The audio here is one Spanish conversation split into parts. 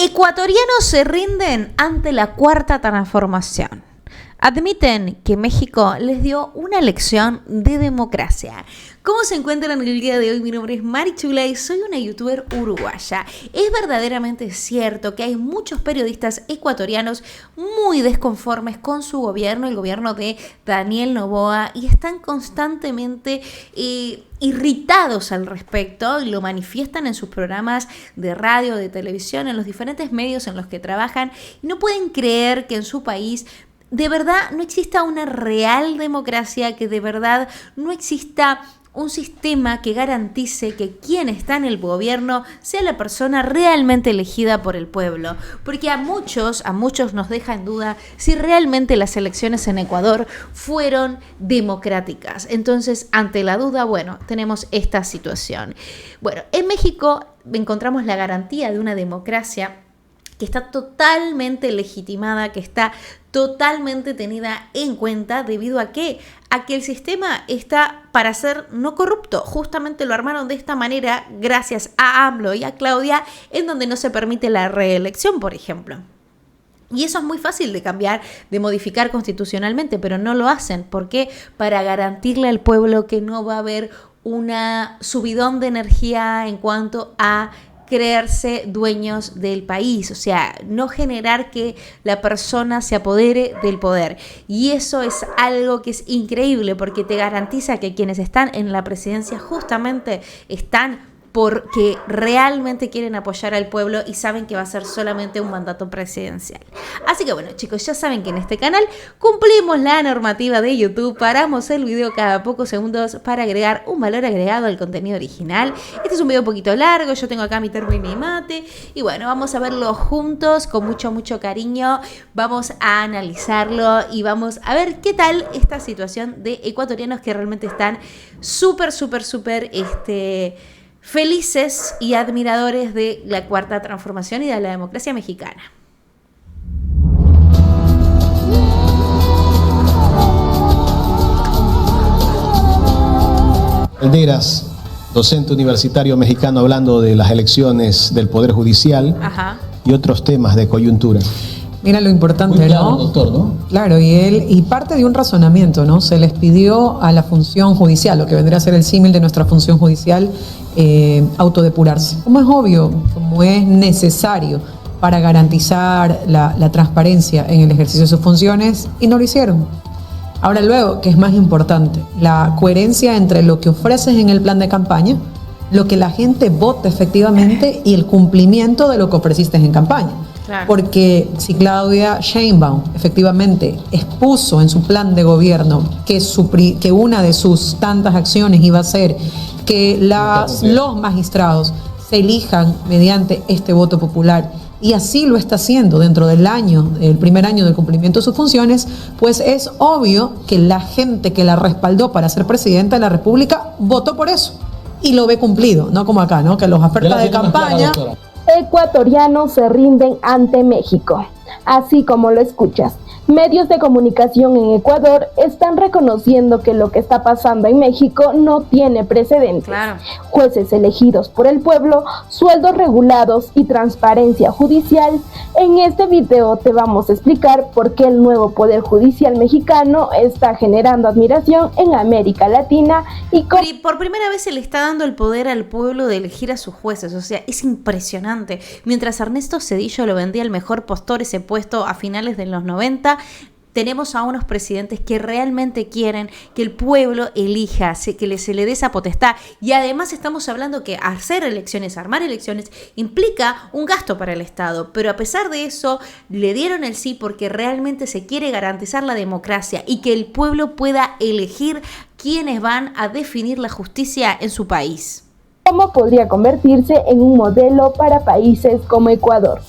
Ecuatorianos se rinden ante la cuarta transformación. Admiten que México les dio una lección de democracia. ¿Cómo se encuentran el día de hoy? Mi nombre es Mari Chula y soy una youtuber uruguaya. Es verdaderamente cierto que hay muchos periodistas ecuatorianos muy desconformes con su gobierno, el gobierno de Daniel Noboa, y están constantemente irritados al respecto y lo manifiestan en sus programas de radio, de televisión, en los diferentes medios en los que trabajan, y no pueden creer que en su país de verdad no exista una real democracia, que de verdad no exista un sistema que garantice que quien está en el gobierno sea la persona realmente elegida por el pueblo. Porque a muchos nos deja en duda si realmente las elecciones en Ecuador fueron democráticas. Entonces, ante la duda, bueno, tenemos esta situación. Bueno, en México encontramos la garantía de una democracia que está totalmente legitimada, que está totalmente tenida en cuenta, debido a que el sistema está para ser no corrupto. Justamente lo armaron de esta manera gracias a AMLO y a Claudia, en donde no se permite la reelección, por ejemplo. Y eso es muy fácil de cambiar, de modificar constitucionalmente, pero no lo hacen. ¿Por qué? Para garantirle al pueblo que no va a haber una subidón de energía en cuanto a creerse dueños del país, o sea, no generar que la persona se apodere del poder. Y eso es algo que es increíble, porque te garantiza que quienes están en la presidencia justamente están porque realmente quieren apoyar al pueblo y saben que va a ser solamente un mandato presidencial. Así que bueno, chicos, ya saben que en este canal cumplimos la normativa de YouTube, paramos el video cada pocos segundos para agregar un valor agregado al contenido original. Este es un video un poquito largo, yo tengo acá mi termo y mi mate, y bueno, vamos a verlo juntos con mucho cariño, vamos a analizarlo y vamos a ver qué tal esta situación de ecuatorianos que realmente están súper felices y admiradores de la cuarta transformación y de la democracia mexicana. Calderas, docente universitario mexicano, hablando de las elecciones del Poder Judicial. Ajá. Y otros temas de coyuntura. Mira lo importante, muy claro, ¿no? Doctor, ¿no? Claro, y parte de un razonamiento, ¿no? Se les pidió a la función judicial, lo que vendría a ser el símil de nuestra función judicial, autodepurarse. Como es obvio, como es necesario para garantizar la transparencia en el ejercicio de sus funciones, y no lo hicieron. Ahora luego, que es más importante, la coherencia entre lo que ofreces en el plan de campaña, lo que la gente vota efectivamente y el cumplimiento de lo que ofreciste en campaña. Claro. Porque si Claudia Sheinbaum efectivamente expuso en su plan de gobierno que una de sus tantas acciones iba a ser que los magistrados se elijan mediante este voto popular, y así lo está haciendo dentro del primer año del cumplimiento de sus funciones, pues es obvio que la gente que la respaldó para ser presidenta de la República votó por eso y lo ve cumplido, no como acá, ¿no? Que los ofertas de campaña... Ecuatorianos se rinden ante México. Así como lo escuchas, medios de comunicación en Ecuador están reconociendo que lo que está pasando en México no tiene precedentes. Claro. Jueces elegidos por el pueblo, sueldos regulados y transparencia judicial. En este video te vamos a explicar por qué el nuevo Poder Judicial mexicano está generando admiración en América Latina y por primera vez se le está dando el poder al pueblo de elegir a sus jueces. O sea, es impresionante. Mientras Ernesto Zedillo lo vendía al mejor postor ese puesto a finales de los 90, tenemos a unos presidentes que realmente quieren que el pueblo elija, que se le dé esa potestad. Y además estamos hablando que hacer elecciones, armar elecciones, implica un gasto para el Estado. Pero a pesar de eso, le dieron el sí porque realmente se quiere garantizar la democracia y que el pueblo pueda elegir quiénes van a definir la justicia en su país. ¿Cómo podría convertirse en un modelo para países como Ecuador?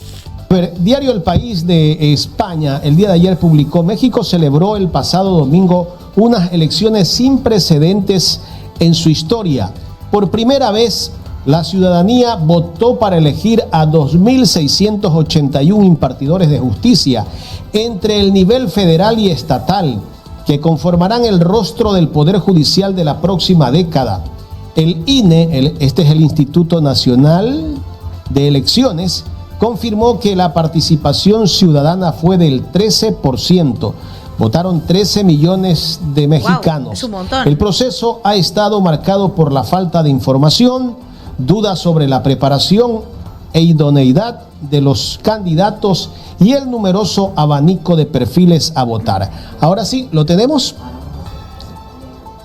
A ver, Diario El País de España el día de ayer publicó: México celebró el pasado domingo unas elecciones sin precedentes en su historia. Por primera vez, la ciudadanía votó para elegir a 2.681 impartidores de justicia entre el nivel federal y estatal, que conformarán el rostro del Poder Judicial de la próxima década. El INE, este es el Instituto Nacional de Elecciones, confirmó que la participación ciudadana fue del 13%. Votaron 13 millones de mexicanos. Wow, es un montón. El proceso ha estado marcado por la falta de información, dudas sobre la preparación e idoneidad de los candidatos y el numeroso abanico de perfiles a votar. Ahora sí, ¿lo tenemos?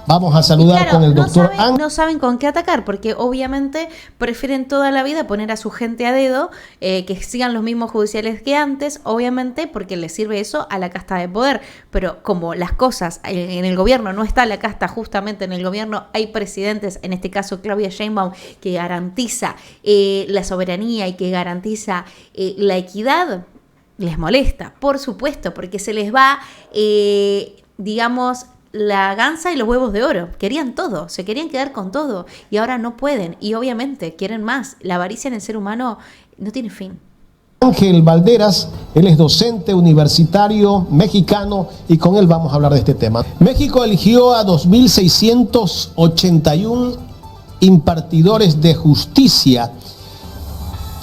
Vamos a saludar con el doctor No saben con qué atacar, porque obviamente prefieren toda la vida poner a su gente a dedo, que sigan los mismos judiciales que antes, obviamente porque les sirve eso a la casta de poder. Pero como las cosas en el gobierno no está la casta, justamente en el gobierno hay presidentes, en este caso Claudia Sheinbaum, que garantiza la soberanía y que garantiza la equidad, les molesta, por supuesto, porque se les va, digamos, la gansa y los huevos de oro. Querían todo, se querían quedar con todo y ahora no pueden y obviamente quieren más. La avaricia en el ser humano no tiene fin. Ángel Valderas, él es docente universitario mexicano y con él vamos a hablar de este tema. México eligió a 2.681 impartidores de justicia.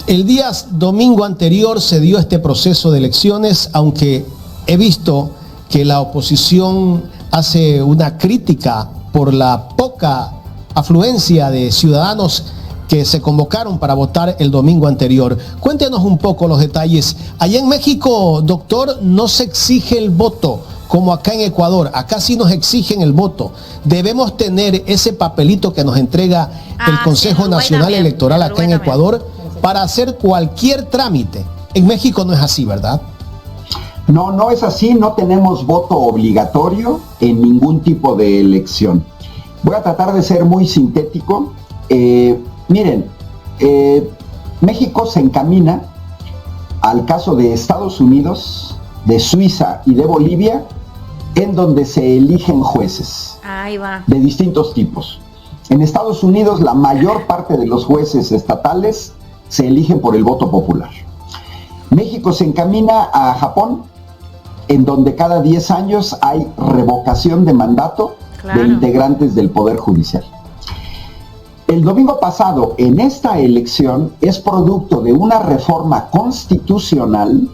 El día domingo anterior se dio este proceso de elecciones, aunque he visto que la oposición hace una crítica por la poca afluencia de ciudadanos que se convocaron para votar el domingo anterior. Cuéntenos un poco los detalles. Allá en México, doctor, no se exige el voto como acá en Ecuador. Acá sí nos exigen el voto. Debemos tener ese papelito que nos entrega el Consejo Nacional Electoral acá en Ecuador para hacer cualquier trámite. En México no es así, ¿verdad? No, no es así, no tenemos voto obligatorio en ningún tipo de elección. Voy a tratar de ser muy sintético. México se encamina al caso de Estados Unidos, de Suiza y de Bolivia, en donde se eligen jueces. Ahí va. De distintos tipos. En Estados Unidos, la mayor parte de los jueces estatales se eligen por el voto popular. México se encamina a Japón, en donde cada 10 años hay revocación de mandato de integrantes del Poder Judicial. El domingo pasado, en esta elección, es producto de una reforma constitucional,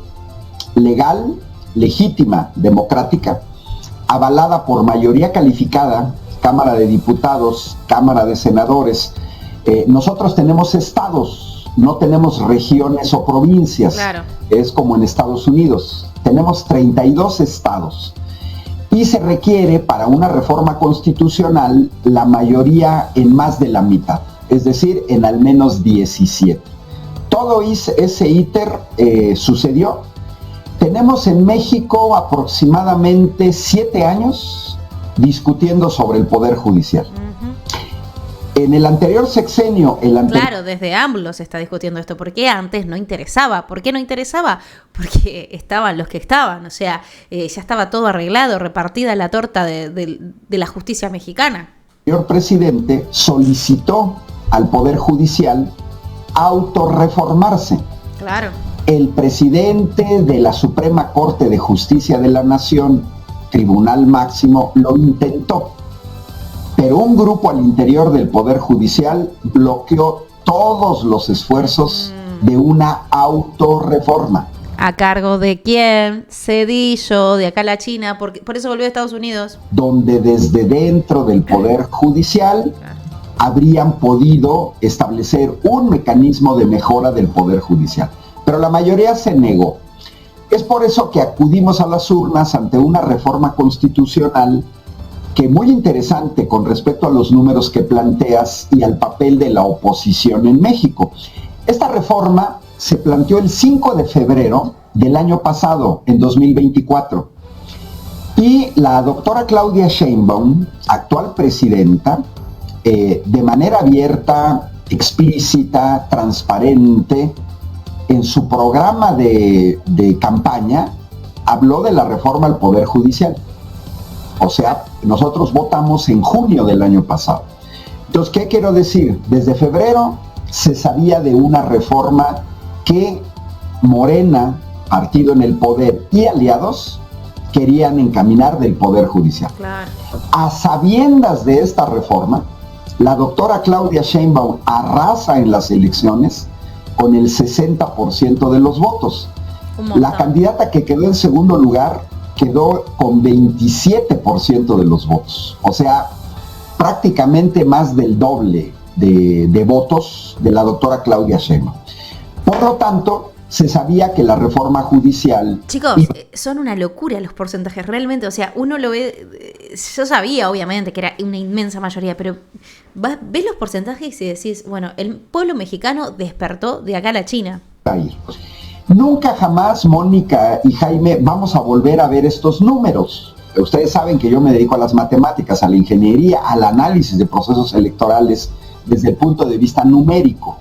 legal, legítima, democrática, avalada por mayoría calificada, Cámara de Diputados, Cámara de Senadores. Nosotros tenemos estados, no tenemos regiones o provincias. Claro. Es como en Estados Unidos. Tenemos 32 estados y se requiere para una reforma constitucional la mayoría en más de la mitad, es decir, en al menos 17. Todo ese íter sucedió. Tenemos en México aproximadamente 7 años discutiendo sobre el Poder Judicial. En el anterior sexenio... Claro, desde AMLO se está discutiendo esto. ¿Por qué antes no interesaba? ¿Por qué no interesaba? Porque estaban los que estaban. O sea, ya estaba todo arreglado, repartida la torta de la justicia mexicana. El señor presidente solicitó al Poder Judicial autorreformarse. Claro. El presidente de la Suprema Corte de Justicia de la Nación, Tribunal Máximo, lo intentó. Pero un grupo al interior del Poder Judicial bloqueó todos los esfuerzos de una autorreforma. ¿A cargo de quién? Cedillo, de acá a la China, por eso volvió a Estados Unidos. Donde desde dentro del Poder Judicial habrían podido establecer un mecanismo de mejora del Poder Judicial. Pero la mayoría se negó. Es por eso que acudimos a las urnas ante una reforma constitucional que muy interesante con respecto a los números que planteas y al papel de la oposición en México. Esta reforma se planteó el 5 de febrero del año pasado, en 2024. Y la doctora Claudia Sheinbaum, actual presidenta, de manera abierta, explícita, transparente, en su programa de campaña, habló de la reforma al Poder Judicial. O sea, nosotros votamos en junio del año pasado. Entonces, ¿qué quiero decir? Desde febrero se sabía de una reforma que Morena, partido en el poder, y aliados querían encaminar del Poder Judicial. Claro. A sabiendas de esta reforma, la doctora Claudia Sheinbaum arrasa en las elecciones con el 60% de los votos. Un montón. La candidata que quedó en segundo lugar quedó con 27% de los votos. O sea, prácticamente más del doble de votos de la doctora Claudia Sheinbaum. Por lo tanto, se sabía que la reforma judicial... Chicos, son una locura los porcentajes, realmente. O sea, uno lo ve... Yo sabía, obviamente, que era una inmensa mayoría, pero ves los porcentajes y decís, bueno, el pueblo mexicano despertó de acá a la China. Nunca jamás, Mónica y Jaime, vamos a volver a ver estos números. Ustedes saben que yo me dedico a las matemáticas, a la ingeniería, al análisis de procesos electorales desde el punto de vista numérico.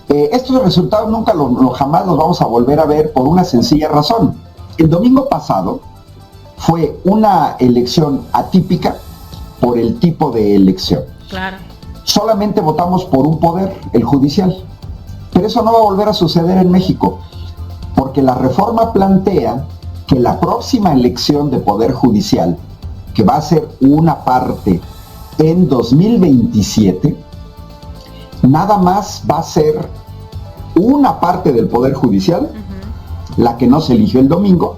Estos resultados nunca jamás los vamos a volver a ver por una sencilla razón. El domingo pasado fue una elección atípica por el tipo de elección. Claro. Solamente votamos por un poder, el judicial. Pero eso no va a volver a suceder en México, porque la reforma plantea que la próxima elección de poder judicial, que va a ser una parte en 2027, nada más va a ser una parte del Poder Judicial, la que no se eligió el domingo,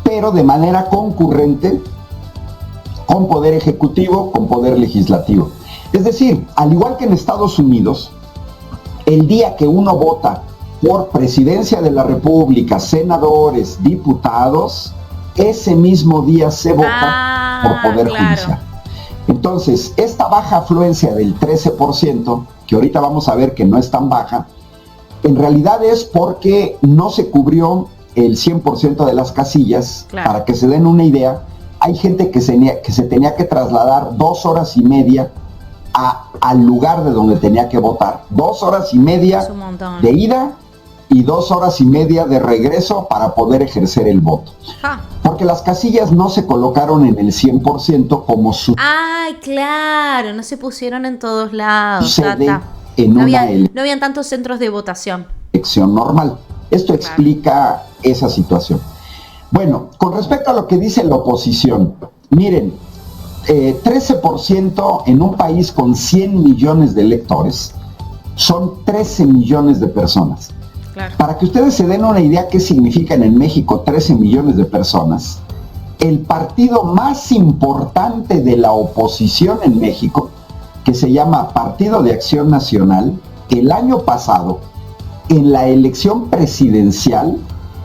pero de manera concurrente con Poder Ejecutivo, con Poder Legislativo. Es decir, al igual que en Estados Unidos, el día que uno vota por Presidencia de la República, senadores, diputados, ese mismo día se vota por Poder Judicial. Entonces, esta baja afluencia del 13%, que ahorita vamos a ver que no es tan baja, en realidad es porque no se cubrió el 100% de las casillas. Claro. Para que se den una idea, hay gente que se tenía que trasladar 2 horas y media al lugar de donde tenía que votar. 2 horas y media de ida y 2 horas y media de regreso para poder ejercer el voto. Porque las casillas no se colocaron en el 100% como su... ¡Ay, claro! No se pusieron en todos lados. No habían tantos centros de votación. Elección normal. Esto explica esa situación. Bueno, con respecto a lo que dice la oposición, miren, 13% en un país con 100 millones de electores son 13 millones de personas. Claro. Para que ustedes se den una idea qué significan en México 13 millones de personas, el partido más importante de la oposición en México, que se llama Partido de Acción Nacional, el año pasado, en la elección presidencial,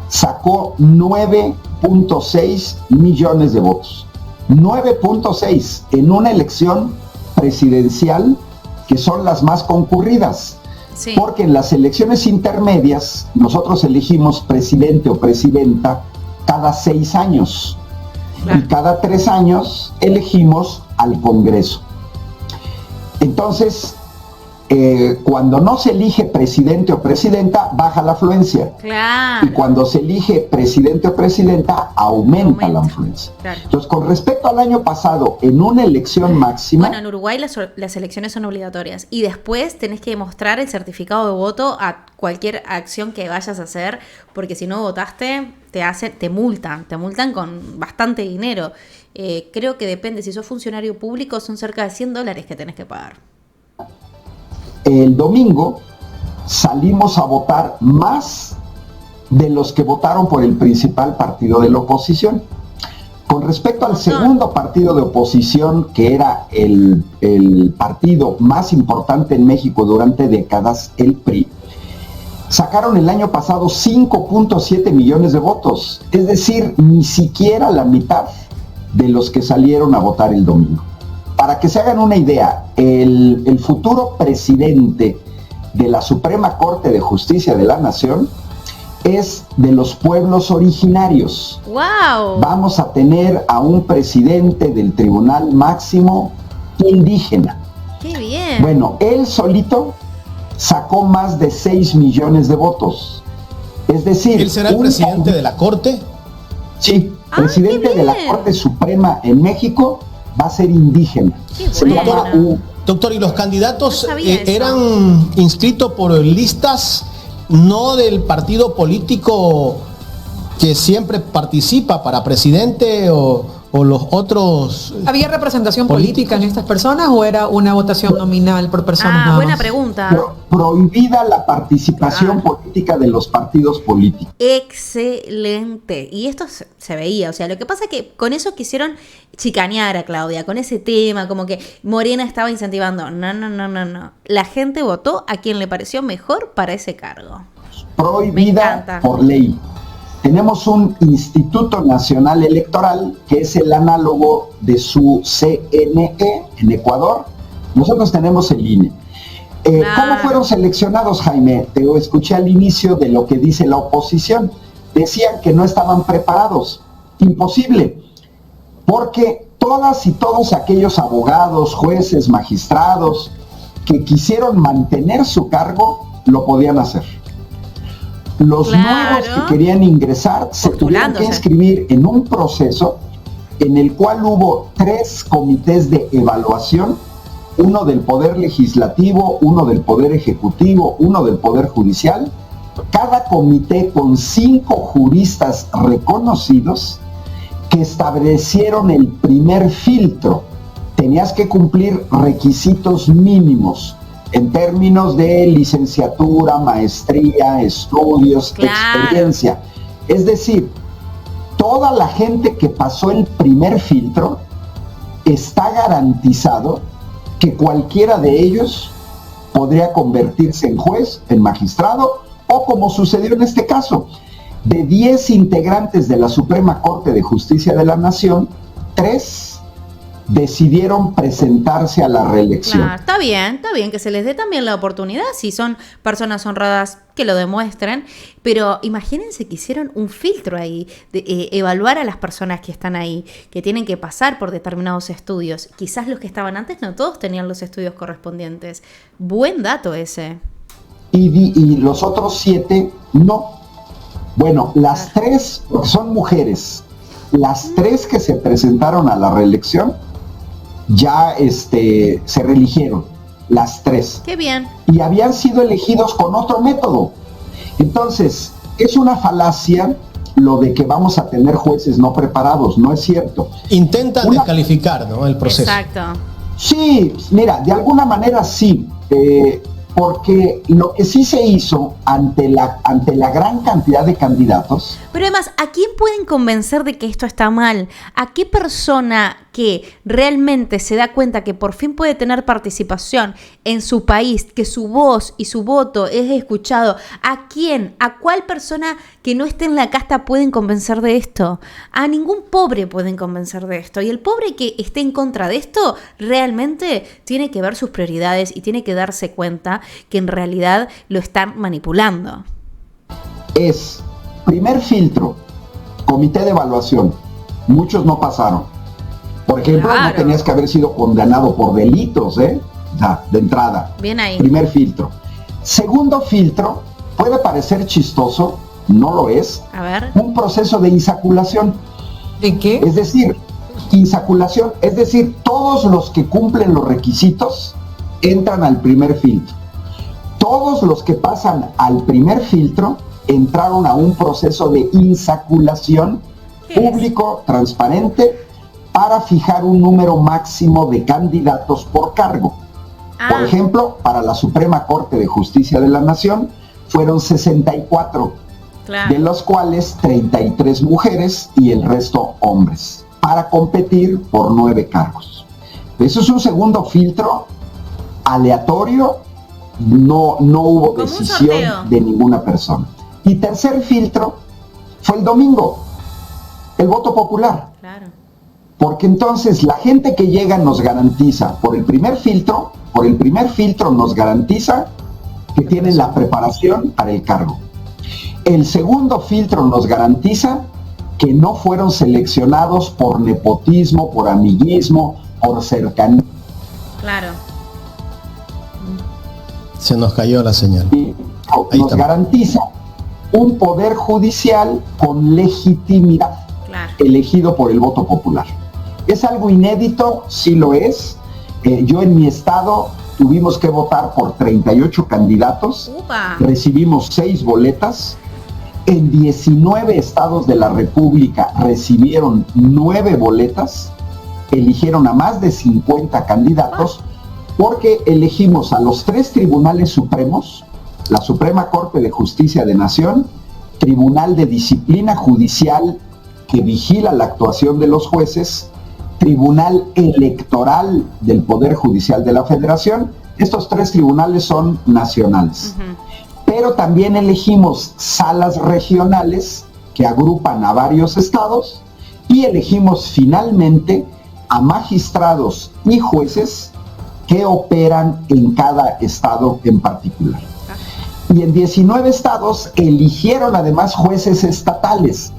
sacó 9.6 millones de votos. 9.6 en una elección presidencial que son las más concurridas. Sí. Porque en las elecciones intermedias nosotros elegimos presidente o presidenta cada 6 años. Claro. Y cada 3 años elegimos al Congreso. Entonces, cuando no se elige presidente o presidenta, baja la afluencia. Claro. Y cuando se elige presidente o presidenta, aumenta la afluencia. Claro. Entonces, con respecto al año pasado, en una elección máxima... Bueno, en Uruguay las elecciones son obligatorias. Y después tenés que demostrar el certificado de voto a cualquier acción que vayas a hacer, porque si no votaste, te multan con bastante dinero. Creo que depende, si sos funcionario público, son cerca de $100 que tenés que pagar. El domingo salimos a votar más de los que votaron por el principal partido de la oposición. Con respecto al segundo partido de oposición, que era el partido más importante en México durante décadas, el PRI, sacaron el año pasado 5.7 millones de votos, es decir, ni siquiera la mitad de los que salieron a votar el domingo. Para que se hagan una idea, el futuro presidente de la Suprema Corte de Justicia de la Nación es de los pueblos originarios. ¡Wow! Vamos a tener a un presidente del Tribunal Máximo indígena. ¡Qué bien! Bueno, él solito sacó más de 6 millones de votos. Es decir... ¿Él será el presidente de la Corte? Sí, presidente de la Corte Suprema en México va a ser indígena. Doctor, ¿y los candidatos eran inscritos por listas no del partido político que siempre participa para presidente o o los otros... ¿Había representación política en estas personas o era una votación nominal por personas nada Buena más? pregunta. Prohibida la participación política de los partidos políticos. Excelente. Y esto se veía, o sea, lo que pasa es que con eso quisieron chicanear a Claudia, con ese tema, como que Morena estaba incentivando. No. La gente votó a quien le pareció mejor para ese cargo. Prohibida por ley. Tenemos un Instituto Nacional Electoral que es el análogo de su CNE en Ecuador. Nosotros tenemos el INE. ¿Cómo fueron seleccionados, Jaime? Te escuché al inicio de lo que dice la oposición. Decían que no estaban preparados. Imposible. Porque todas y todos aquellos abogados, jueces, magistrados que quisieron mantener su cargo, lo podían hacer. Los nuevos que querían ingresar se tuvieron que inscribir en un proceso en el cual hubo 3 comités de evaluación, uno del Poder Legislativo, uno del Poder Ejecutivo, uno del Poder Judicial, cada comité con 5 juristas reconocidos que establecieron el primer filtro. Tenías que cumplir requisitos mínimos en términos de licenciatura, maestría, estudios, experiencia. Es decir, toda la gente que pasó el primer filtro está garantizado que cualquiera de ellos podría convertirse en juez, en magistrado, o como sucedió en este caso, de 10 integrantes de la Suprema Corte de Justicia de la Nación, 3 decidieron presentarse a la reelección. Claro, está bien que se les dé también la oportunidad, si son personas honradas que lo demuestren, pero imagínense que hicieron un filtro ahí, de evaluar a las personas que están ahí, que tienen que pasar por determinados estudios. Quizás los que estaban antes no todos tenían los estudios correspondientes. Buen dato ese. Y los otros 7 no. Bueno, las 3, porque son mujeres, las 3 que se presentaron a la reelección, ya se reeligieron, las 3. Qué bien. Y habían sido elegidos con otro método. Entonces, es una falacia lo de que vamos a tener jueces no preparados, no es cierto. Intentan descalificar, ¿no?, el proceso. Exacto. Sí, mira, de alguna manera sí, porque lo que sí se hizo ante la gran cantidad de candidatos. Pero además, ¿a quién pueden convencer de que esto está mal? ¿A qué persona que realmente se da cuenta que por fin puede tener participación en su país, que su voz y su voto es escuchado? ¿A quién? ¿A cuál persona que no esté en la casta pueden convencer de esto? A ningún pobre pueden convencer de esto. Y el pobre que esté en contra de esto realmente tiene que ver sus prioridades y tiene que darse cuenta que en realidad lo están manipulando. Es primer filtro, comité de evaluación. Muchos no pasaron. Por ejemplo, no tenías que haber sido condenado por delitos, ya, de entrada. Bien ahí. Primer filtro. Segundo filtro, puede parecer chistoso, no lo es. A ver. Un proceso de insaculación. ¿De qué? Es decir, insaculación, es decir, todos los que cumplen los requisitos entran al primer filtro. Todos los que pasan al primer filtro entraron a un proceso de insaculación público, transparente, para fijar un número máximo de candidatos por cargo. Por ejemplo, para la Suprema Corte de Justicia de la Nación fueron 64, de los cuales 33 mujeres y el resto hombres, para competir por 9 cargos. Eso es un segundo filtro aleatorio, no hubo decisión de ninguna persona. Y tercer filtro fue el domingo, el voto popular. Claro. Porque entonces la gente que llega nos garantiza, por el primer filtro nos garantiza que tienen la preparación para el cargo. El segundo filtro nos garantiza que no fueron seleccionados por nepotismo, por amiguismo, por cercanía. Claro. Se nos cayó la señal. Y nos garantiza un poder judicial con legitimidad, elegido por el voto popular. ¿Es algo inédito? Sí lo es. Yo en mi estado tuvimos que votar por 38 candidatos. ¡Upa! Recibimos 6 boletas En 19 estados de la República recibieron 9 boletas, eligieron a más de 50 candidatos, porque elegimos a los 3 tribunales supremos, la Suprema Corte de Justicia de Nación, Tribunal de Disciplina Judicial que vigila la actuación de los jueces, Tribunal Electoral del Poder Judicial de la Federación. Estos 3 tribunales son nacionales. Pero también elegimos salas regionales que agrupan a varios estados y elegimos finalmente a magistrados y jueces que operan en cada estado en particular. Y en 19 estados eligieron además jueces estatales.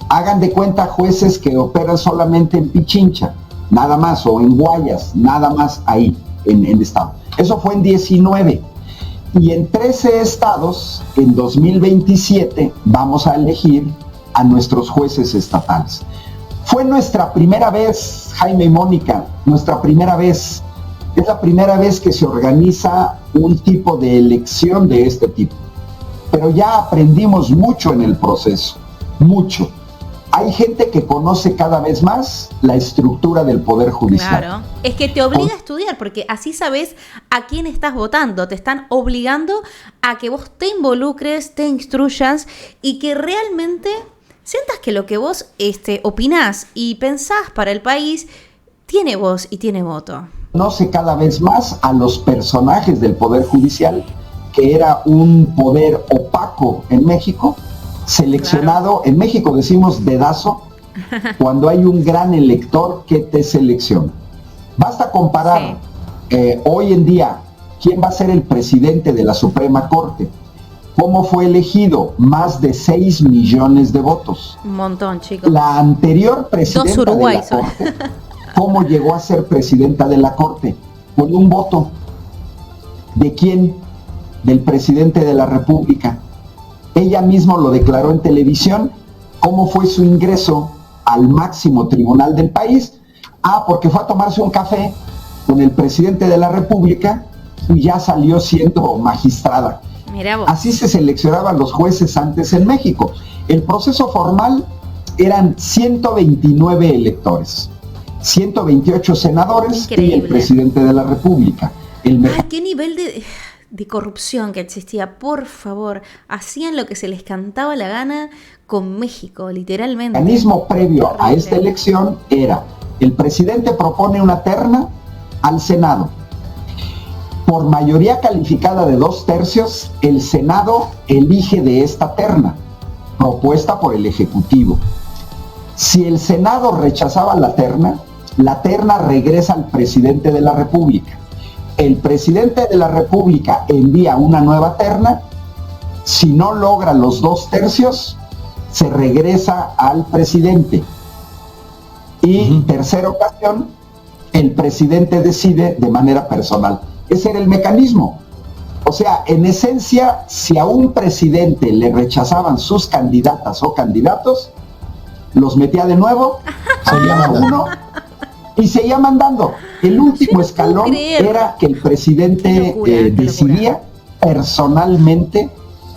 Hagan de cuenta jueces que operan solamente en Pichincha, nada más, o en Guayas, nada más ahí, en el estado. Eso fue en 19. Y en 13 estados, en 2027, vamos a elegir a nuestros jueces estatales. Fue nuestra primera vez, Jaime y Mónica, nuestra primera vez. Es la primera vez que se organiza un tipo de elección de este tipo. Pero ya aprendimos mucho en el proceso, mucho. Hay gente que conoce cada vez más la estructura del Poder Judicial. Claro, es que te obliga a estudiar, porque así sabes a quién estás votando. Te están obligando a que vos te involucres, te instruyas y que realmente sientas que lo que vos opinás y pensás para el país tiene voz y tiene voto. Conoce cada vez más a los personajes del Poder Judicial, que era un poder opaco en México, seleccionado, en México decimos dedazo, cuando hay un gran elector que te selecciona. Basta comparar hoy en día quién va a ser el presidente de la Suprema Corte. ¿Cómo fue elegido? Más de 6 millones de votos. Un montón, chicos. La anterior presidenta de la Corte, ¿cómo llegó a ser presidenta de la Corte? Con un voto. ¿De quién? Del presidente de la República. Ella misma lo declaró en televisión. ¿Cómo fue su ingreso al máximo tribunal del país? Porque fue a tomarse un café con el presidente de la República y ya salió siendo magistrada. Mirá vos. Así se seleccionaban los jueces antes en México. El proceso formal eran 129 electores, 128 senadores. Increíble. Y el presidente de la República. Ay, qué nivel de corrupción que existía, por favor. Hacían lo que se les cantaba la gana con México, literalmente. El mecanismo previo a esta elección era: el presidente propone una terna al Senado. Por mayoría calificada de 2/3, el Senado elige de esta terna, propuesta por el Ejecutivo. Si el Senado rechazaba la terna regresa al presidente de la República. El presidente de la República envía una nueva terna. Si no logra los 2/3, se regresa al presidente. Y tercera ocasión, el presidente decide de manera personal. Ese era el mecanismo. O sea, en esencia, si a un presidente le rechazaban sus candidatas o candidatos, los metía de nuevo, seguía uno y seguía mandando. El último escalón era que el presidente decidía personalmente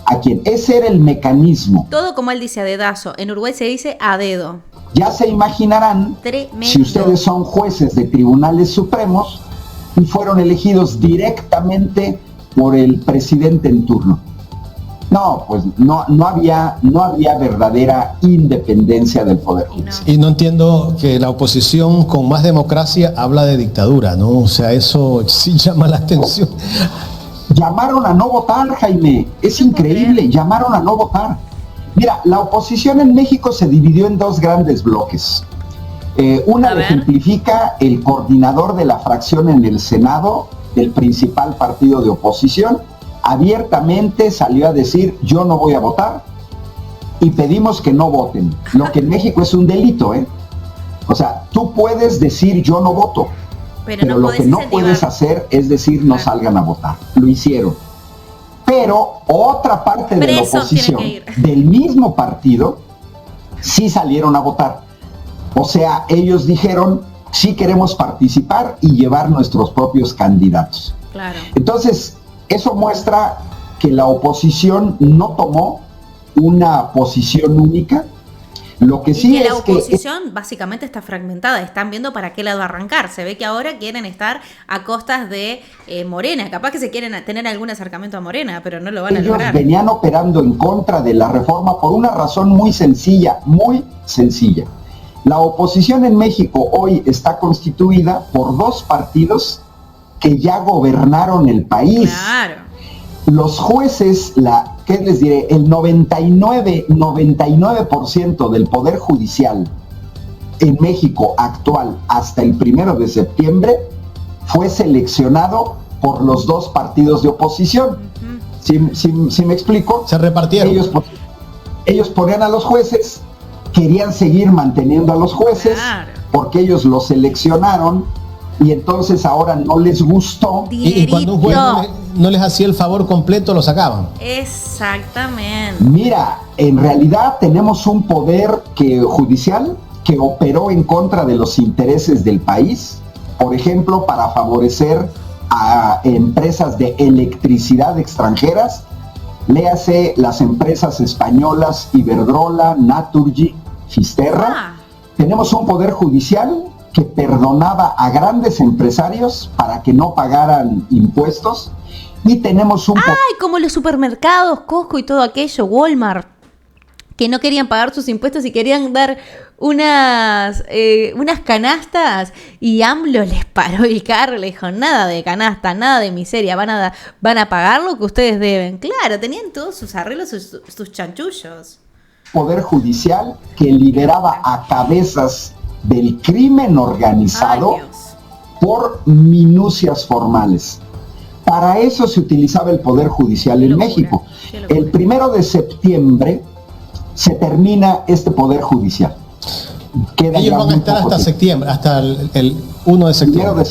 a quién. Ese era el mecanismo. Todo como él dice, a dedazo. En Uruguay se dice a dedo. Ya se imaginarán, Tremendo. Si ustedes son jueces de tribunales supremos y fueron elegidos directamente por el presidente en turno. No, pues no había verdadera independencia del Poder Judicial. Y no entiendo que la oposición con más democracia habla de dictadura, ¿no? O sea, eso sí llama la atención. Llamaron a no votar, Jaime. Es increíble, llamaron a no votar. Mira, la oposición en México se dividió en 2 grandes bloques. Una lo ejemplifica el coordinador de la fracción en el Senado del principal partido de oposición. Abiertamente salió a decir: yo no voy a votar y pedimos que no voten. Lo que en México es un delito, ¿eh? O sea, tú puedes decir yo no voto, pero no lo que no puedes hacer es decir no salgan a votar. Lo hicieron. Pero otra parte de la oposición del mismo partido sí salieron a votar. O sea, ellos dijeron: sí queremos participar y llevar nuestros propios candidatos. Claro. Entonces, eso muestra que la oposición no tomó una posición única. Lo que sí y que es la oposición básicamente está fragmentada, están viendo para qué lado arrancar. Se ve que ahora quieren estar a costas de Morena, capaz que se quieren tener algún acercamiento a Morena, pero no lo van a ellos lograr. venían operando en contra de la reforma por una razón muy sencilla, muy sencilla. La oposición en México hoy está constituida por dos partidos que ya gobernaron el país. Claro. Los jueces, ¿qué les diré? El 99% del Poder Judicial en México actual hasta el 1 de septiembre fue seleccionado por los dos partidos de oposición. ¿Sí me explico? Se repartieron. Ellos ponían a los jueces, querían seguir manteniendo a los jueces, Claro. porque ellos los seleccionaron y entonces ahora no les gustó. Y cuando un juez no les hacía el favor completo, lo sacaban. Exactamente. Mira, en realidad tenemos un poder judicial que operó en contra de los intereses del país, por ejemplo, para favorecer a empresas de electricidad extranjeras, léase las empresas españolas Iberdrola, Naturgy, Fisterra. Tenemos un poder judicial que perdonaba a grandes empresarios para que no pagaran impuestos, y tenemos un Ay, como los supermercados, Costco y todo aquello, Walmart, que no querían pagar sus impuestos y querían dar unas canastas, y AMLO les paró el carro, le dijo, nada de canasta, nada de miseria, van a pagar lo que ustedes deben. Claro, tenían todos sus arreglos, sus chanchullos. poder judicial que liberaba a cabezas del crimen organizado por minucias formales. Para eso se utilizaba el Poder Judicial en México. El 1 de septiembre se termina este Poder Judicial. Ellos van a estar hasta septiembre, hasta el 1 de septiembre.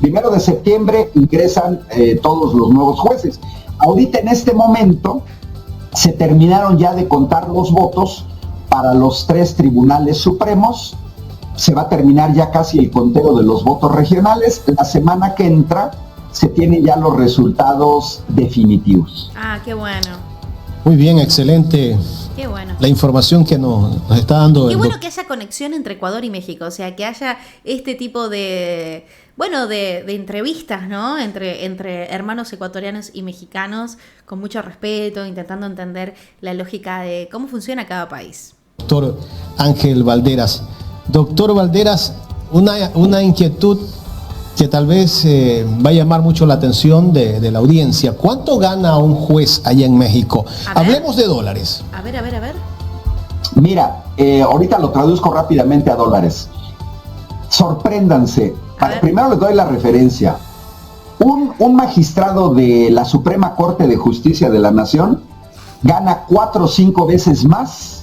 1 de septiembre ingresan todos los nuevos jueces. Ahorita en este momento se terminaron ya de contar los votos para los 3 tribunales supremos. Se va a terminar ya casi el conteo de los votos regionales. La semana que entra se tienen ya los resultados definitivos. Ah, qué bueno. Muy bien, excelente. Qué bueno. La información que nos está dando. Qué bueno que haya conexión entre Ecuador y México, o sea, que haya este tipo de entrevistas, ¿no? Entre hermanos ecuatorianos y mexicanos, con mucho respeto, intentando entender la lógica de cómo funciona cada país. Doctor Ángel Valderas. Doctor Valderas, una inquietud que tal vez va a llamar mucho la atención de la audiencia. ¿Cuánto gana un juez allá en México? Hablemos de dólares. A ver. Mira, ahorita lo traduzco rápidamente a dólares. Sorpréndanse. Primero les doy la referencia. Un magistrado de la Suprema Corte de Justicia de la Nación gana 4 o 5 veces más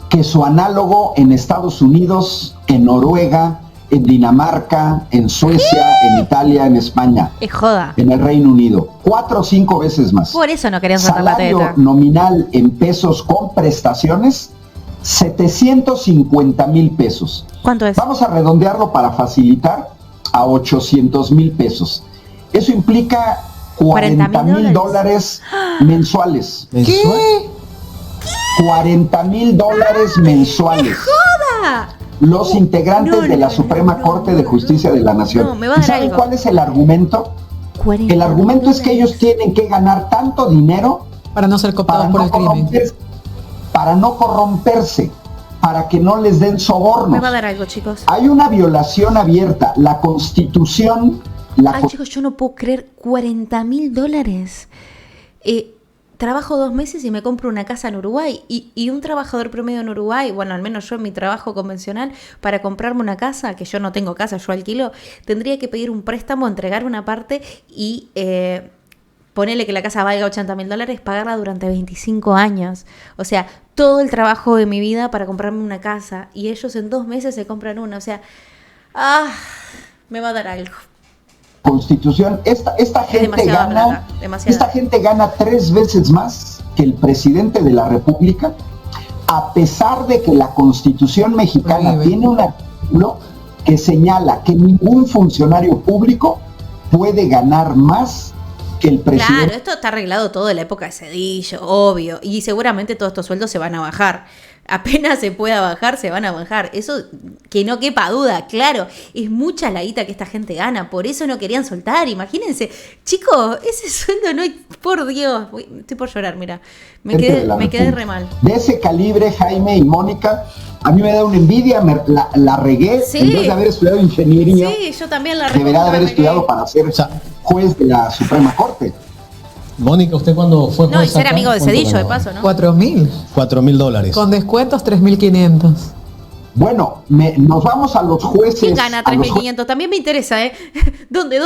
que su análogo en Estados Unidos, en Noruega, en Dinamarca, en Suecia, en Italia, en España. Es joda. En el Reino Unido. 4 o 5 veces más. Por eso no querían sacar la teta. Salario nominal en pesos con prestaciones, 750,000 pesos. ¿Cuánto es? Vamos a redondearlo para facilitar a 800,000 pesos. Eso implica 40,000 dólares mensuales. ¿Qué? 40,000 dólares mensuales. ¡Joda! Los integrantes de la Suprema Corte de Justicia de la Nación. me va a dar ¿Saben algo? cuál es el argumento? El argumento es que ellos tienen que ganar tanto dinero para no ser cooptados por el crimen. Para no corromperse, para que no les den sobornos. Me va a dar algo, chicos. Hay una violación abierta. La Constitución... Ay, chicos, yo no puedo creer 40,000 dólares. Trabajo 2 meses y me compro una casa en Uruguay. Y un trabajador promedio en Uruguay, bueno, al menos yo en mi trabajo convencional, para comprarme una casa, que yo no tengo casa, yo alquilo, tendría que pedir un préstamo, entregar una parte y ponerle que la casa valga 80,000 dólares, pagarla durante 25 años. O sea, todo el trabajo de mi vida para comprarme una casa. Y ellos en 2 meses se compran una. O sea, me va a dar algo. Constitución, esta gente gana 3 veces más que el presidente de la República, a pesar de que la Constitución mexicana tiene un artículo que señala que ningún funcionario público puede ganar más que el presidente... Claro, esto está arreglado todo de la época de Zedillo, obvio. Y seguramente todos estos sueldos se van a bajar. Apenas se pueda bajar, se van a bajar. Eso que no quepa duda, claro. Es mucha la guita que esta gente gana. Por eso no querían soltar. Imagínense. Chicos, ese sueldo no hay... Por Dios. Estoy por llorar, mira. Me quedé re mal. De ese calibre, Jaime y Mónica, a mí me da una envidia. La regué. Sí. En vez de haber estudiado ingeniería, Sí, yo también la regué. debería de haber estudiado para ser juez de la Suprema Corte. Mónica, ¿usted cuando fue jueza? No, y ser acá, amigo de ¿cuánto Zedillo, de ganaba? paso, ¿no? 4.000. $4.000. Con descuentos, 3.500. Bueno, nos vamos a los jueces. ¿Quién gana a los 3.500? También me interesa, ¿eh? ¿Dónde?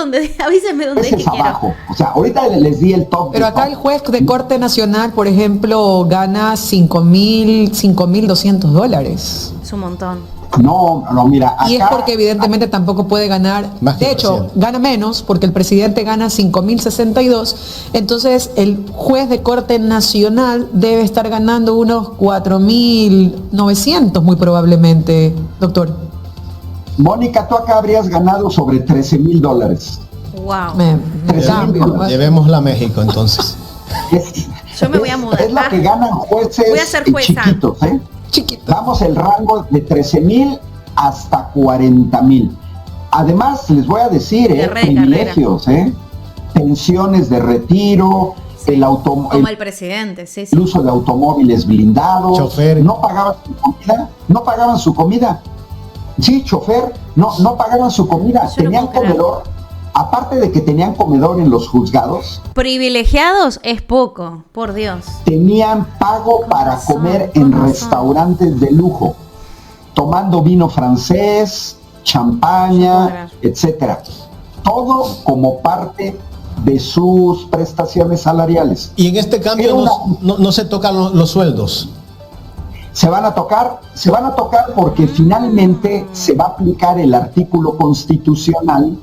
Avísenme dónde es que jueces quiero. abajo. O sea, ahorita les di el top. Pero del acá top. el juez de Corte Nacional, por ejemplo, gana $5.200. Es un montón. No, mira. Acá, Y es porque evidentemente tampoco puede ganar, Más que de el hecho, presidente. gana menos porque el presidente gana 5.062, entonces el juez de Corte Nacional debe estar ganando unos 4.900 muy probablemente, doctor. Mónica, tú acá habrías ganado sobre $13,000. Wow. Me 3.000 cambio. dólares. Llevémosla a México, entonces. Yo me voy a mudar. Es lo que ganan jueces Voy a ser jueza. chiquitos, ¿eh? Chiquito. Damos el rango de 13,000 hasta 40,000. Además, les voy a decir, De red, privilegios, pensiones de retiro, Sí, como el presidente, sí, sí. el uso de automóviles blindados, Chofer. no pagaban su comida, Sí, chofer, no pagaban su comida, Yo no tenían puedo creer. comedor, aparte de que tenían comedor en los juzgados, Privilegiados es poco, por Dios. tenían pago para razón, comer con en razón. restaurantes de lujo, tomando vino francés, Yo champaña, puedo etcétera. Todo como parte de sus prestaciones salariales. Y en este cambio Era no se tocan los sueldos. Se van a tocar porque finalmente se va a aplicar el artículo constitucional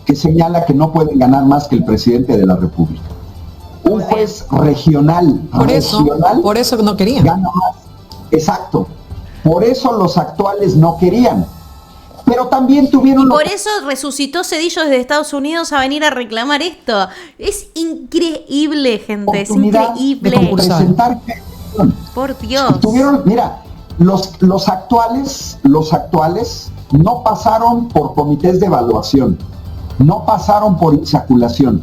que señala que no pueden ganar más que el presidente de la República. Un juez regional Por eso no querían. gana más. Exacto. Por eso los actuales no querían. Pero también tuvieron... Por eso resucitó Zedillo desde Estados Unidos a venir a reclamar esto. Es increíble, gente, es oportunidad increíble. de concursar. presentar... Por Dios. Tuvieron, mira, los actuales no pasaron por comités de evaluación, no pasaron por insaculación.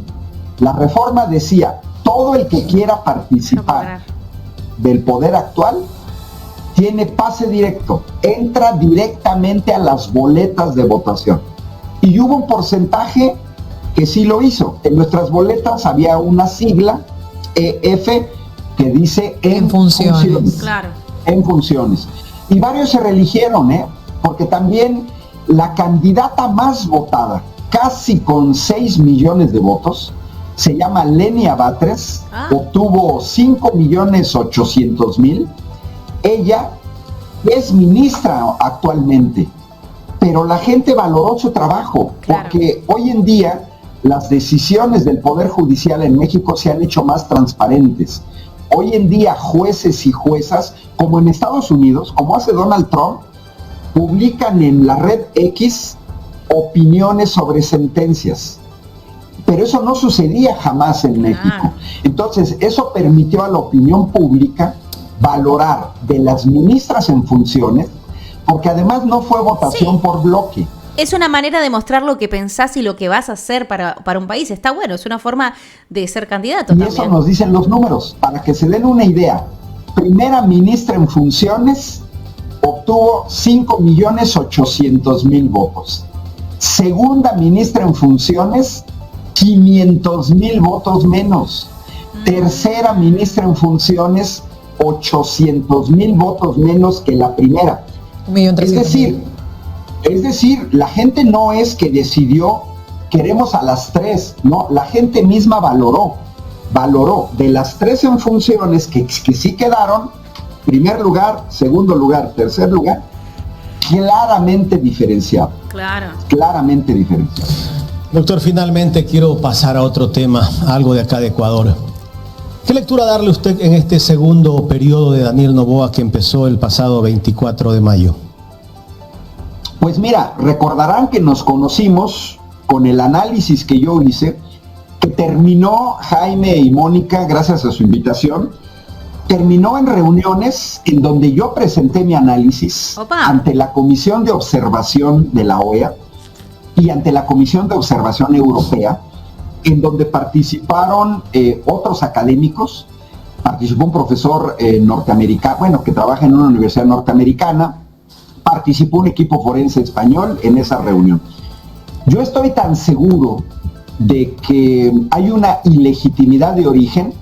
La reforma decía, todo el que quiera participar del poder actual tiene pase directo, entra directamente a las boletas de votación. Y hubo un porcentaje que sí lo hizo. En nuestras boletas había una sigla, EF, que dice en funciones. Claro. En funciones. Y varios se reeligieron, porque también la candidata más votada, casi con 6 millones de votos, se llama Lenia Batres, obtuvo 5,800,000. Ella es ministra actualmente, pero la gente valoró su trabajo, porque hoy en día las decisiones del Poder Judicial en México se han hecho más transparentes. Hoy en día jueces y juezas, como en Estados Unidos, como hace Donald Trump, publican en la red X opiniones sobre sentencias. Pero eso no sucedía jamás en México. Entonces, eso permitió a la opinión pública valorar de las ministras en funciones, porque además no fue votación por bloque. Es una manera de mostrar lo que pensás y lo que vas a hacer para un país. Está bueno, es una forma de ser candidato Y también. eso nos dicen los números, para que se den una idea. Primera ministra en funciones obtuvo 5,800,000 votos. Segunda ministra en funciones, 500,000 votos menos. Tercera ministra en funciones, 800,000 votos menos que la primera. 1.300.000. Es decir, la gente no es que decidió queremos a las tres, no, la gente misma valoró de las 3 en funciones que sí quedaron, primer lugar, segundo lugar, tercer lugar, claramente diferenciado. Claro. Claramente diferenciado. Doctor, finalmente quiero pasar a otro tema, algo de acá de Ecuador. ¿Qué lectura darle usted en este segundo periodo de Daniel Noboa que empezó el pasado 24 de mayo? Pues mira, recordarán que nos conocimos con el análisis que yo hice que terminó, Jaime y Mónica, gracias a su invitación, terminó en reuniones en donde yo presenté mi análisis ante la Comisión de Observación de la OEA y ante la Comisión de Observación Europea, en donde participaron otros académicos. Participó un profesor norteamericano, que trabaja en una universidad norteamericana, participó un equipo forense español en esa reunión. Yo estoy tan seguro de que hay una ilegitimidad de origen,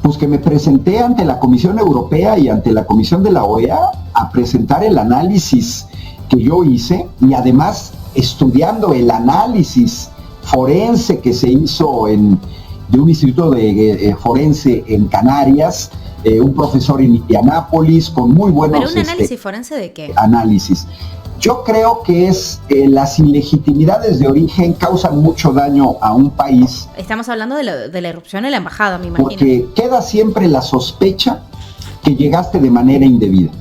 pues que me presenté ante la Comisión Europea y ante la Comisión de la OEA a presentar el análisis que yo hice, y además estudiando el análisis forense que se hizo de un instituto de forense en Canarias, un profesor en Indianápolis con muy buenos... ¿Pero un análisis forense de qué? Análisis. Yo creo que las ilegitimidades de origen causan mucho daño a un país. Estamos hablando de la irrupción en la embajada, me imagino. Porque queda siempre la sospecha que llegaste de manera indebida.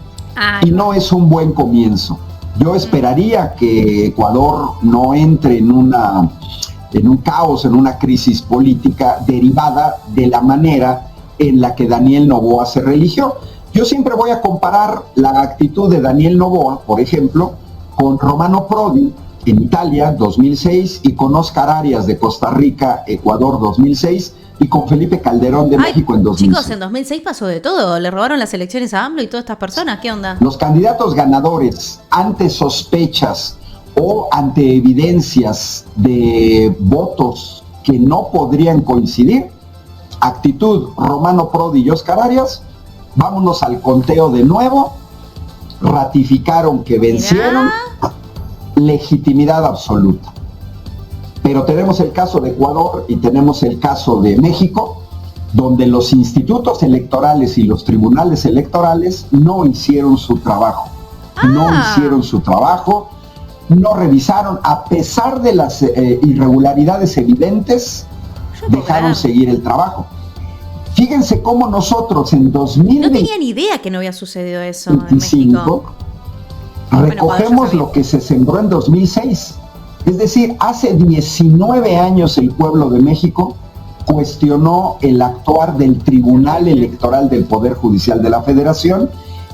Y no es un buen comienzo. Yo esperaría que Ecuador no entre en un caos, en una crisis política derivada de la manera en la que Daniel Noboa se religió. Yo siempre voy a comparar la actitud de Daniel Noboa, por ejemplo, con Romano Prodi en Italia 2006 y con Oscar Arias de Costa Rica, Ecuador 2006 y con Felipe Calderón de México en 2006. Chicos, en 2006 pasó de todo, le robaron las elecciones a AMLO y todas estas personas, ¿qué onda? Los candidatos ganadores ante sospechas o ante evidencias de votos que no podrían coincidir, actitud Romano Prodi y Oscar Arias, vámonos al conteo de nuevo, ratificaron que vencieron, legitimidad absoluta. Pero tenemos el caso de Ecuador y tenemos el caso de México, donde los institutos electorales y los tribunales electorales no hicieron su trabajo. No revisaron, a pesar de las irregularidades evidentes, dejaron seguir el trabajo. Fíjense cómo nosotros en 2020... No tenía ni idea que no había sucedido eso en México. Recogemos lo que se sembró en 2006. Es decir, hace 19 años el pueblo de México cuestionó el actuar del Tribunal Electoral del Poder Judicial de la Federación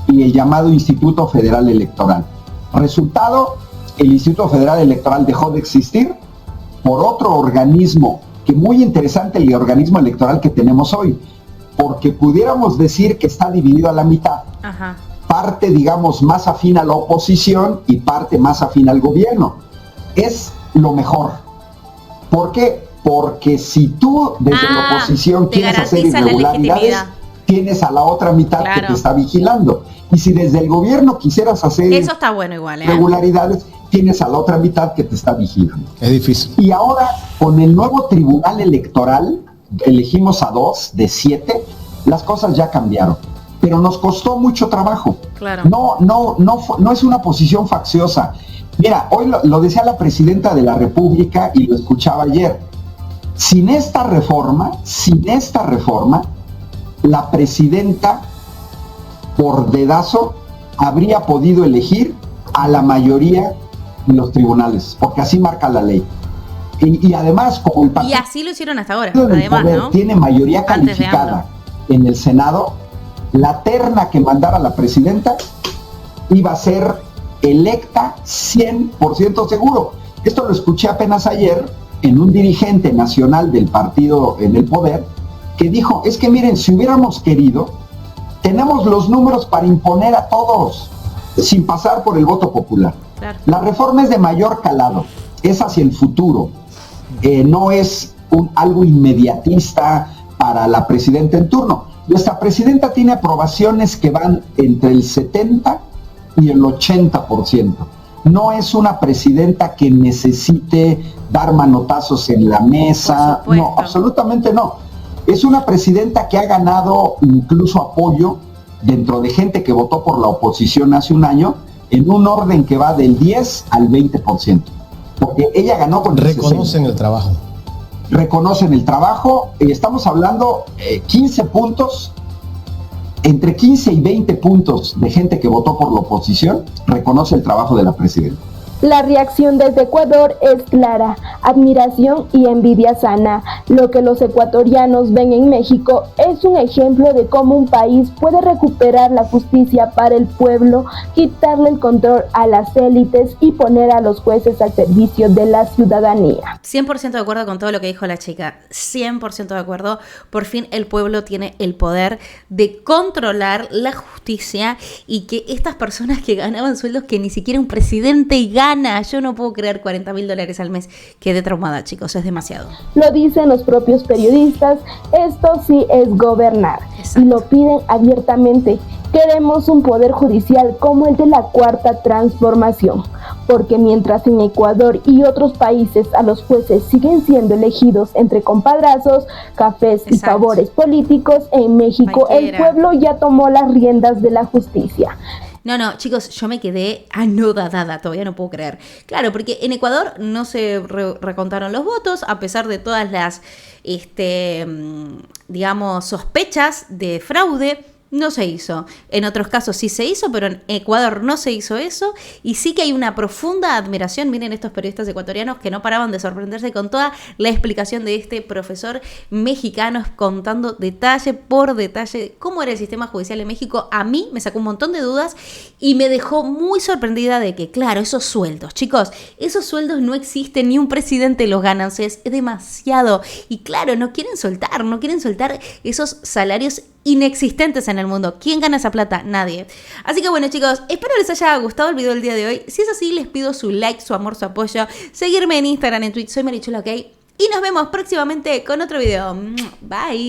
y el llamado Instituto Federal Electoral. Resultado, el Instituto Federal Electoral dejó de existir por otro organismo, que muy interesante el organismo electoral que tenemos hoy, porque pudiéramos decir que está dividido a la mitad. Ajá. Parte, digamos, más afín a la oposición y parte más afín al gobierno. Es lo mejor. ¿Por qué? Porque si tú desde la oposición quieres hacer irregularidades, tienes a la otra mitad que te está vigilando. Y si desde el gobierno quisieras hacer eso está bueno igual, irregularidades, tienes a la otra mitad que te está vigilando. Es difícil. Y ahora, con el nuevo Tribunal Electoral, elegimos a 2 de 7, las cosas ya cambiaron. Pero nos costó mucho trabajo. Claro. No es una posición facciosa. Mira, hoy lo decía la presidenta de la República y lo escuchaba ayer. Sin esta reforma, la presidenta por dedazo habría podido elegir a la mayoría de los tribunales, porque así marca la ley. Y además, como el partido... Y así lo hicieron hasta ahora, además, poder, ¿no? tiene mayoría calificada en el Senado, la terna que mandara la presidenta iba a ser electa 100% seguro. Esto lo escuché apenas ayer en un dirigente nacional del partido en el poder, que dijo, es que miren, si hubiéramos querido, tenemos los números para imponer a todos, sin pasar por el voto popular. Claro. La reforma es de mayor calado, es hacia el futuro, no es algo inmediatista para la presidenta en turno. Nuestra presidenta tiene aprobaciones que van entre el 70 y el 80%. No es una presidenta que necesite dar manotazos en la mesa, no, absolutamente no. Es una presidenta que ha ganado incluso apoyo dentro de gente que votó por la oposición hace un año, en un orden que va del 10 al 20%. Porque ella ganó con el 60%. Reconocen el trabajo. Reconocen el trabajo, estamos hablando 15 puntos, entre 15 y 20 puntos de gente que votó por la oposición reconoce el trabajo de la presidenta. La reacción desde Ecuador es clara, admiración y envidia sana. Lo que los ecuatorianos ven en México es un ejemplo de cómo un país puede recuperar la justicia para el pueblo, quitarle el control a las élites y poner a los jueces al servicio de la ciudadanía. 100% de acuerdo con todo lo que dijo la chica, 100% de acuerdo. Por fin el pueblo tiene el poder de controlar la justicia y que estas personas que ganaban sueldos que ni siquiera un presidente gana. Yo no puedo creer $40,000 al mes. Quedé traumada, chicos, es demasiado. Lo dicen los propios periodistas, esto sí es gobernar. Exacto. Y lo piden abiertamente. Queremos un poder judicial como el de la Cuarta Transformación, porque mientras en Ecuador y otros países a los jueces siguen siendo elegidos entre compadrazos, cafés y Exacto. favores políticos, en México Cualquiera. el pueblo ya tomó las riendas de la justicia. No, chicos, yo me quedé anodadada, todavía no puedo creer. Claro, porque en Ecuador no se recontaron los votos, a pesar de todas las, digamos, sospechas de fraude. No se hizo. En otros casos sí se hizo, pero en Ecuador no se hizo eso. Y sí que hay una profunda admiración. Miren estos periodistas ecuatorianos que no paraban de sorprenderse con toda la explicación de este profesor mexicano, contando detalle por detalle cómo era el sistema judicial en México. A mí me sacó un montón de dudas y me dejó muy sorprendida de que, claro, esos sueldos, chicos, esos sueldos no existen, ni un presidente los gana, o sea, es demasiado. Y claro, no quieren soltar esos salarios inexistentes en el mundo. ¿Quién gana esa plata? Nadie. Así que bueno, chicos, espero les haya gustado el video del día de hoy. Si es así, les pido su like, su amor, su apoyo, seguirme en Instagram, en Twitter, soy Marichula, ¿ok? Y nos vemos próximamente con otro video. Bye.